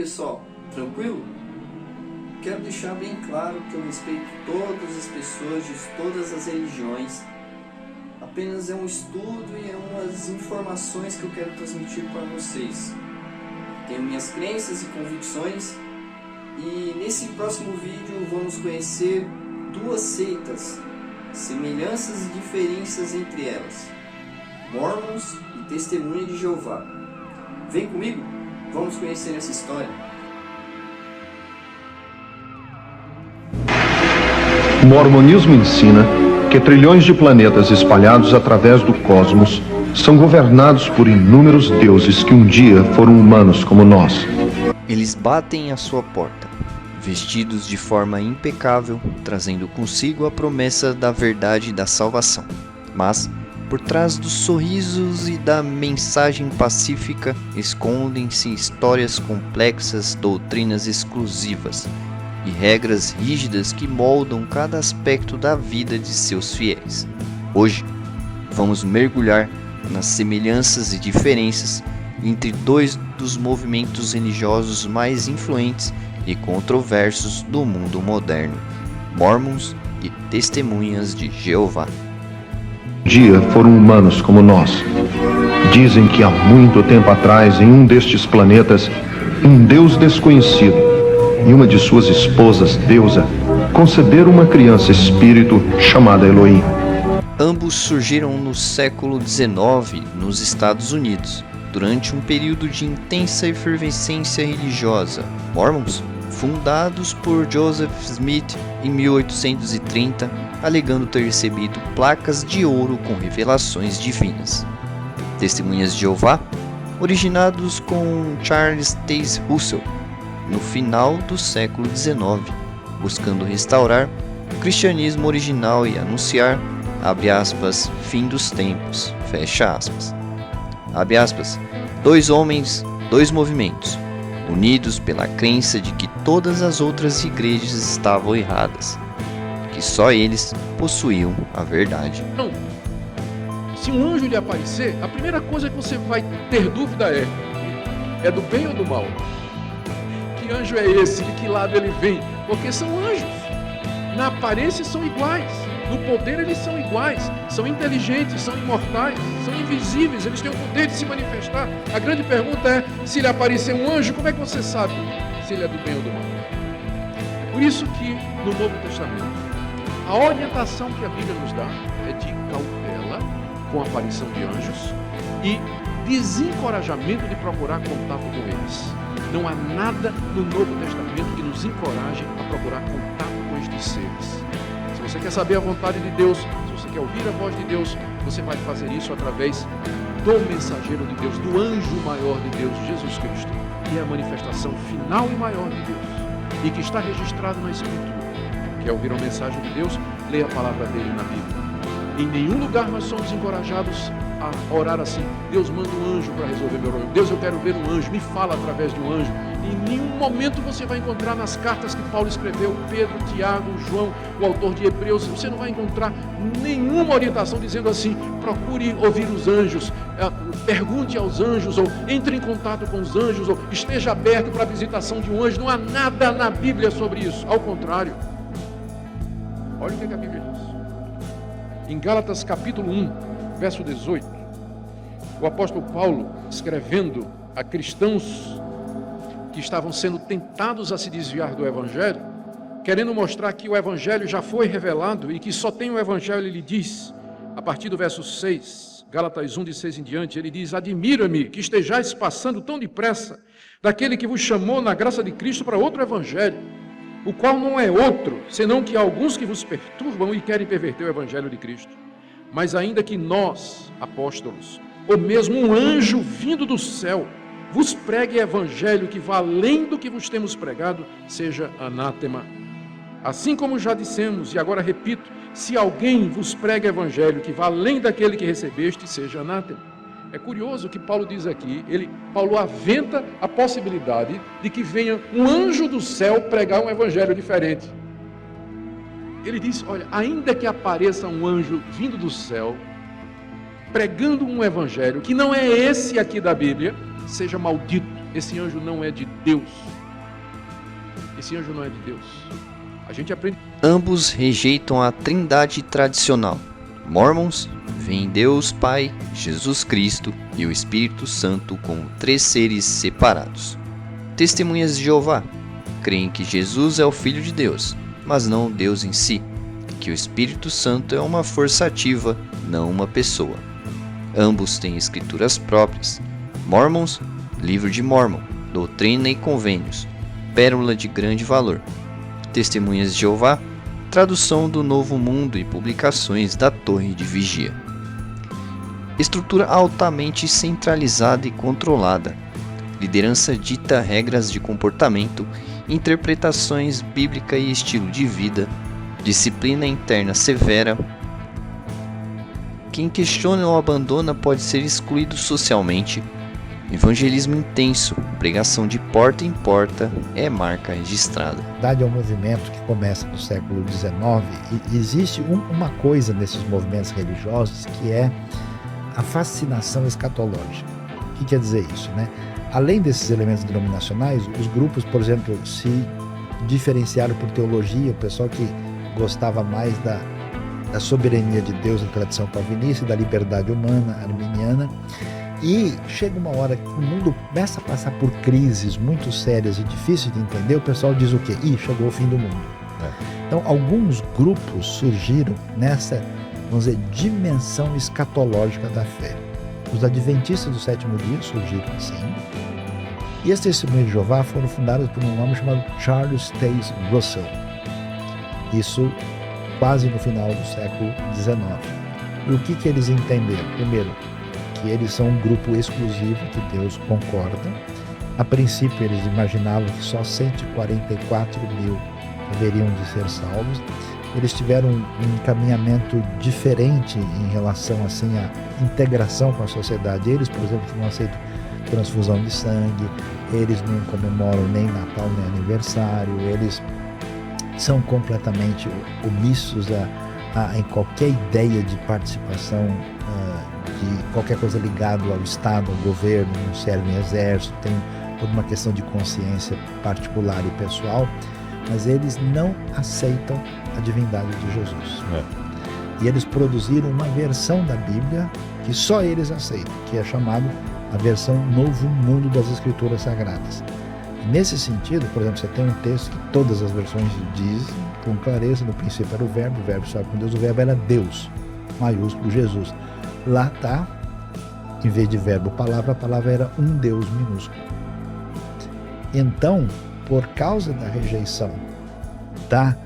pessoal, tranquilo? Quero deixar bem claro que eu respeito todas as pessoas de todas as religiões. Apenas é um estudo e é umas informações que eu quero transmitir para vocês. Tenho minhas crenças e convicções e nesse próximo vídeo vamos conhecer duas seitas, semelhanças e diferenças entre elas, Mormons e Testemunha de Jeová. Vem comigo, vamos conhecer essa história. O mormonismo ensina que trilhões de planetas espalhados através do cosmos são governados por inúmeros deuses que um dia foram humanos como nós. Eles batem à sua porta, vestidos de forma impecável, trazendo consigo a promessa da verdade e da salvação. Mas, por trás dos sorrisos e da mensagem pacífica, escondem-se histórias complexas, doutrinas exclusivas e regras rígidas que moldam cada aspecto da vida de seus fiéis. Hoje, vamos mergulhar nas semelhanças e diferenças entre dois dos movimentos religiosos mais influentes e controversos do mundo moderno, Mormons e Testemunhas de Jeová. Um dia foram humanos como nós. Dizem que há muito tempo atrás, em um destes planetas, um Deus desconhecido e uma de suas esposas, deusa, conceberam uma criança espírito chamada Elohim. Ambos surgiram no século XIX nos Estados Unidos, durante um período de intensa efervescência religiosa. Mormons, fundados por Joseph Smith em 1830, alegando ter recebido placas de ouro com revelações divinas. Testemunhas de Jeová, originados com Charles Taze Russell, no final do século XIX, buscando restaurar o cristianismo original e anunciar, abre aspas, fim dos tempos, fecha aspas. Abre aspas, dois homens, dois movimentos, unidos pela crença de que todas as outras igrejas estavam erradas, que só eles possuíam a verdade. Não. Se um anjo lhe aparecer, a primeira coisa que você vai ter dúvida é do bem ou do mal? Que anjo é esse? De que lado ele vem? Porque são anjos. Na aparência são iguais. No poder eles são iguais. São inteligentes, são imortais, são invisíveis. Eles têm o poder de se manifestar. A grande pergunta é, se lhe aparecer um anjo, como é que você sabe se ele é do bem ou do mal? É por isso que no Novo Testamento, a orientação que a Bíblia nos dá é de cautela com a aparição de anjos e desencorajamento de procurar contato com eles. Não há nada no Novo Testamento que nos encoraje a procurar contato com estes seres. Se você quer saber a vontade de Deus, se você quer ouvir a voz de Deus, você vai fazer isso através do mensageiro de Deus, do anjo maior de Deus, Jesus Cristo, que é a manifestação final e maior de Deus, e que está registrado na Escritura. Quer ouvir a mensagem de Deus? Leia a palavra dele na Bíblia. Em nenhum lugar nós somos encorajados a orar assim, Deus manda um anjo para resolver meu problema. Deus, eu quero ver um anjo, me fala através de um anjo. Em nenhum momento você vai encontrar nas cartas que Paulo escreveu, Pedro, Tiago, João, o autor de Hebreus, você não vai encontrar nenhuma orientação dizendo assim, procure ouvir os anjos, pergunte aos anjos, ou entre em contato com os anjos, ou esteja aberto para a visitação de um anjo. Não há nada na Bíblia sobre isso, ao contrário. Olha o que a Bíblia diz. Em Gálatas capítulo 1, verso 18, o apóstolo Paulo, escrevendo a cristãos que estavam sendo tentados a se desviar do Evangelho, querendo mostrar que o Evangelho já foi revelado e que só tem o Evangelho, ele diz, a partir do verso 6, Gálatas 1, de 6 em diante, ele diz, admira-me que estejais passando tão depressa daquele que vos chamou na graça de Cristo para outro Evangelho, o qual não é outro, senão que há alguns que vos perturbam e querem perverter o Evangelho de Cristo. Mas ainda que nós, apóstolos, ou mesmo um anjo vindo do céu, vos pregue Evangelho que vá além do que vos temos pregado, seja anátema. Assim como já dissemos, e agora repito, se alguém vos prega Evangelho que vá além daquele que recebeste, seja anátema. É curioso o que Paulo diz aqui, Paulo aventa a possibilidade de que venha um anjo do céu pregar um evangelho diferente. Ele diz, olha, ainda que apareça um anjo vindo do céu, pregando um evangelho que não é esse aqui da Bíblia, seja maldito, esse anjo não é de Deus. esse anjo não é de Deus. A gente aprende. Ambos rejeitam a trindade tradicional. Mormons veem Deus Pai, Jesus Cristo e o Espírito Santo como 3 seres separados. Testemunhas de Jeová creem que Jesus é o Filho de Deus, mas não Deus em si, e que o Espírito Santo é uma força ativa, não uma pessoa. Ambos têm escrituras próprias. Mormons, Livro de Mórmon, Doutrina e Convênios, pérola de grande valor. Testemunhas de Jeová, tradução do Novo Mundo e publicações da Torre de Vigia. Estrutura altamente centralizada e controlada. Liderança dita regras de comportamento, interpretações bíblicas e estilo de vida. Disciplina interna severa. Quem questiona ou abandona pode ser excluído socialmente. Evangelismo intenso, pregação de porta em porta é marca registrada. Na verdade, é um movimento que começa no século XIX e existe uma coisa nesses movimentos religiosos que é a fascinação escatológica. O que quer dizer isso, né? Além desses elementos denominacionais, os grupos, por exemplo, se diferenciaram por teologia, o pessoal que gostava mais da soberania de Deus na tradição calvinista, da liberdade humana arminiana. E chega uma hora que o mundo começa a passar por crises muito sérias e difíceis de entender, o pessoal diz o quê? Chegou o fim do mundo. Então, alguns grupos surgiram nessa, vamos dizer, dimensão escatológica da fé. Os adventistas do sétimo dia surgiram assim. E esses testemunhos de Jeová foram fundados por um homem chamado Charles Taze Russell. Isso quase no final do século XIX. E o que eles entenderam? Primeiro, que eles são um grupo exclusivo que Deus concorda. A princípio eles imaginavam que só 144 mil deveriam de ser salvos. Eles tiveram um encaminhamento diferente em relação assim à integração com a sociedade. Eles, por exemplo, não aceitam transfusão de sangue, eles não comemoram nem Natal nem aniversário, eles são completamente omissos em qualquer ideia de participação de qualquer coisa ligada ao Estado, ao governo, não servem em exército, tem toda uma questão de consciência particular e pessoal, mas eles não aceitam a divindade de Jesus. E eles produziram uma versão da Bíblia que só eles aceitam, que é chamada a versão Novo Mundo das Escrituras Sagradas. Nesse sentido, por exemplo, você tem um texto que todas as versões dizem com clareza: no princípio era o verbo estava com Deus, o verbo era Deus, maiúsculo, Jesus. Lá está, em vez de verbo palavra, a palavra era um Deus minúsculo. Então, por causa da rejeição da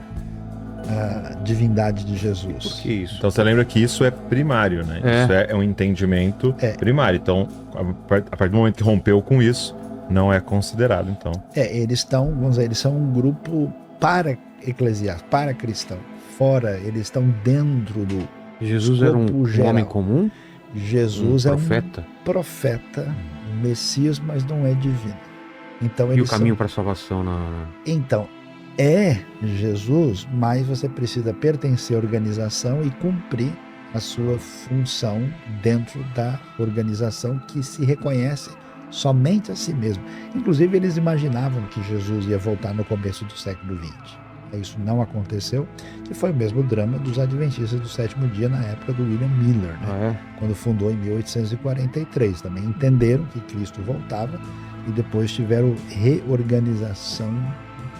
divindade de Jesus. Por que isso? Então você lembra que isso é primário, né? Isso é um entendimento primário. Então, a partir do momento que rompeu com isso, não é considerado, então. Eles estão, vamos dizer, eles são um grupo para-eclesiástico, para-cristão. Fora, eles estão dentro do Jesus era um homem comum? Jesus é um profeta, Messias, mas não é divino. Então, e o caminho para a salvação? Então, é Jesus, mas você precisa pertencer à organização e cumprir a sua função dentro da organização que se reconhece somente a si mesmo. Inclusive, eles imaginavam que Jesus ia voltar no começo do século XX. Isso não aconteceu, que foi o mesmo drama dos adventistas do sétimo dia na época do William Miller, né? Quando fundou em 1843. Também entenderam que Cristo voltava e depois tiveram reorganização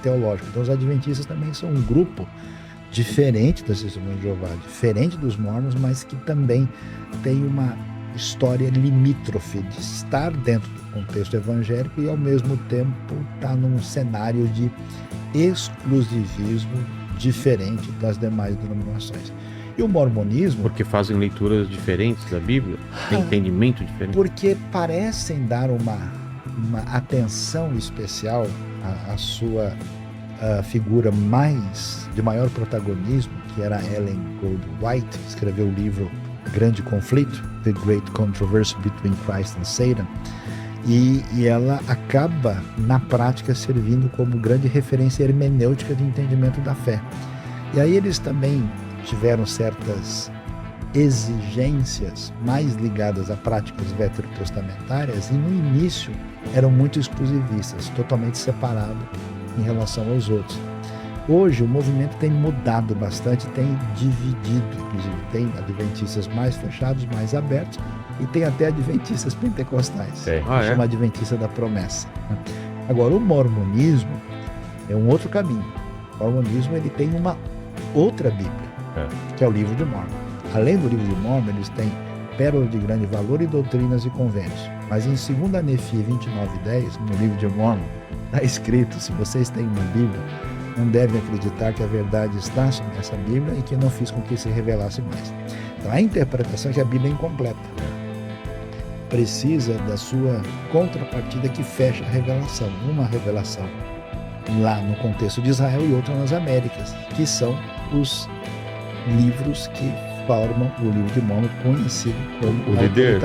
teológica. Então, os adventistas também são um grupo diferente das Testemunhas de Jeová, diferente dos mormons, mas que também tem uma história limítrofe de estar dentro do contexto evangélico e ao mesmo tempo estar num cenário de exclusivismo diferente das demais denominações. E o mormonismo... Porque fazem leituras diferentes da Bíblia? Tem entendimento diferente? Porque parecem dar uma atenção especial à sua figura de maior protagonismo, que era Ellen Goldwhite, que escreveu o livro Grande Conflito, The Great Controversy Between Christ and Satan, e ela acaba, na prática, servindo como grande referência hermenêutica de entendimento da fé. E aí eles também tiveram certas exigências mais ligadas a práticas veterotestamentárias e no início eram muito exclusivistas, totalmente separados em relação aos outros. Hoje o movimento tem mudado bastante, tem dividido, inclusive tem adventistas mais fechados, mais abertos, e tem até adventistas pentecostais, chama adventista da promessa. Agora, o mormonismo é um outro caminho. O mormonismo ele tem uma outra Bíblia, que é o livro de Mórmon. Além do livro de Mórmon, eles têm Pérola de Grande Valor e Doutrinas e Convênios. Mas em 2 Nefi 29:10, no livro de Mórmon, está escrito: se vocês têm uma Bíblia, não devem acreditar que a verdade está nessa Bíblia e que não fiz com que se revelasse mais. Então a interpretação é que a Bíblia é incompleta. Precisa da sua contrapartida que fecha a revelação. Uma revelação lá no contexto de Israel e outra nas Américas, que são os livros que formam o livro de Mórmon, conhecido como o líder.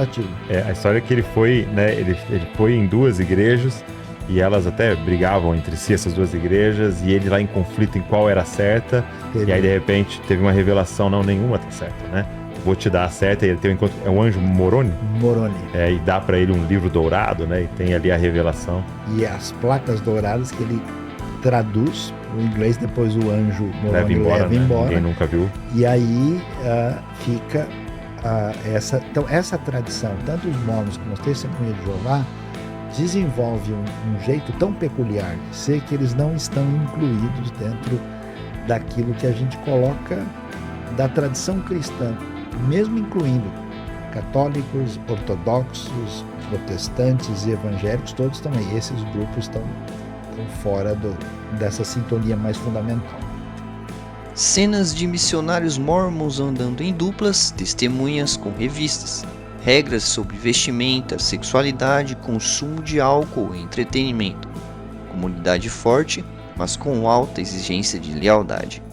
A história é que ele foi, né, ele foi em 2 igrejas e elas até brigavam entre si, essas 2 igrejas, e ele lá em conflito em qual era a certa, e aí de repente teve uma revelação: não, nenhuma tá certa, né? Vou te dar a certa. E ele tem um encontro, é um anjo Moroni? Moroni. E dá para ele um livro dourado, né? E tem ali a revelação. E as placas douradas que ele traduz o inglês, depois o anjo Moroni leva embora. Ninguém nunca viu. E aí fica essa tradição, tanto os mormons como os testemunhas de Jeová, desenvolve um jeito tão peculiar de ser que eles não estão incluídos dentro daquilo que a gente coloca da tradição cristã, mesmo incluindo católicos, ortodoxos, protestantes e evangélicos, todos estão aí. Esses grupos estão fora dessa sintonia mais fundamental. Cenas de missionários mormons andando em duplas, testemunhas com revistas, regras sobre vestimenta, sexualidade, consumo de álcool e entretenimento. Comunidade forte, mas com alta exigência de lealdade.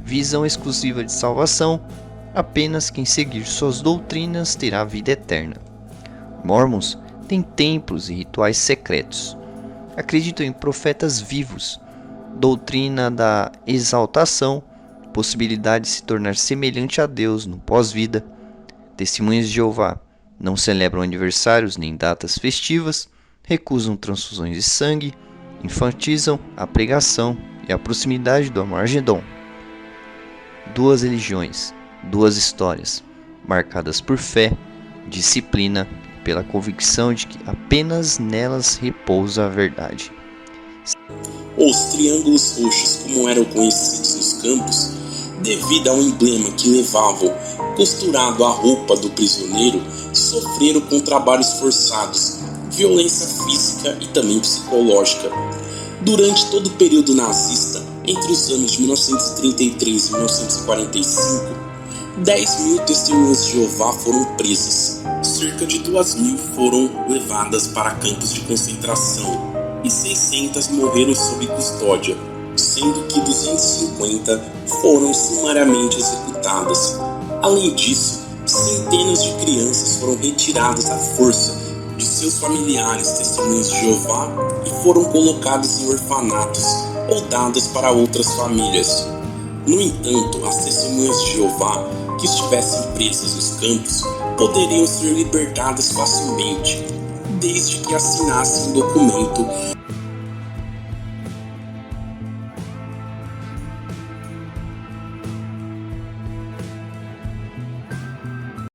Visão exclusiva de salvação, apenas quem seguir suas doutrinas terá vida eterna. Mormons têm templos e rituais secretos. Acreditam em profetas vivos, doutrina da exaltação, possibilidade de se tornar semelhante a Deus no pós-vida. Testemunhas de Jeová não celebram aniversários nem datas festivas, recusam transfusões de sangue, enfatizam a pregação e a proximidade do Armagedon. 2 religiões, 2 histórias, marcadas por fé, disciplina e pela convicção de que apenas nelas repousa a verdade. Os triângulos roxos, como eram conhecidos nos campos, devido a um emblema que levavam costurado à roupa do prisioneiro, sofreram com trabalhos forçados, violência física e também psicológica. Durante todo o período nazista, entre os anos de 1933 e 1945, 10.000 testemunhas de Jeová foram presas. Cerca de 2.000 foram levadas para campos de concentração e 600 morreram sob custódia, sendo que 250 foram sumariamente executadas. Além disso, centenas de crianças foram retiradas à força de seus familiares testemunhas de Jeová e foram colocadas em orfanatos ou dadas para outras famílias. No entanto, as testemunhas de Jeová que estivessem presas nos campos poderiam ser libertadas facilmente, desde que assinassem um documento